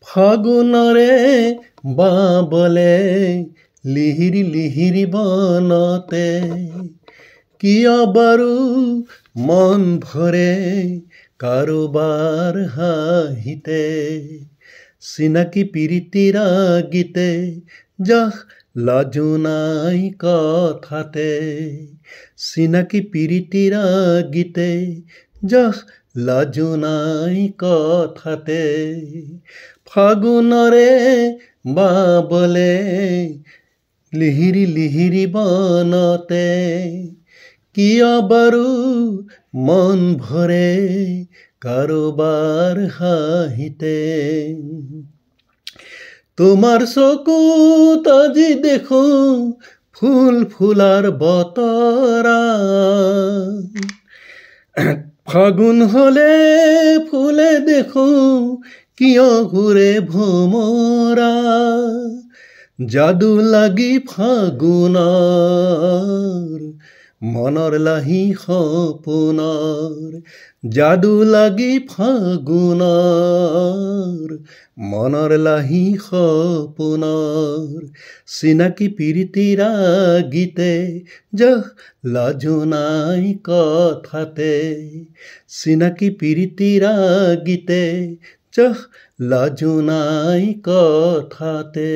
ফাগুনৰে বাবলে লিহিৰি লিহিৰি বনতে কিয় বাৰু মন ভৰে কাৰোবাৰ হাঁহিতে চিনাকি প্ৰীতিৰ গীতে যাহ লাজো নাই কথাতে চিনাকি প্ৰীতিৰ গীতে যাহ লাজো নাই কথাতে ফাগুনৰে বাবলে লিহিৰি লিহিৰি বনতে কিয় বাৰু মন ভৰে কাৰোবাৰ হাঁহিতে তোমাৰ চকুত আজি দেখো ফুল ফুলাৰ বতৰা ফাগুন হলে ফুলে দেখো কিয় ঘূৰে ভোমৰা যাদু লাগি ফাগুনৰ মনৰ লাহি সপোনৰ যাদু লাগি ফাগুনৰ মনৰ লাহি সপোনৰ চিনাকি প্ৰীতিৰ গীতে যাহ লাজো নাই কথাতে চিনাকি প্ৰীতিৰ গীতে যাহ লাজো নাই কথাতে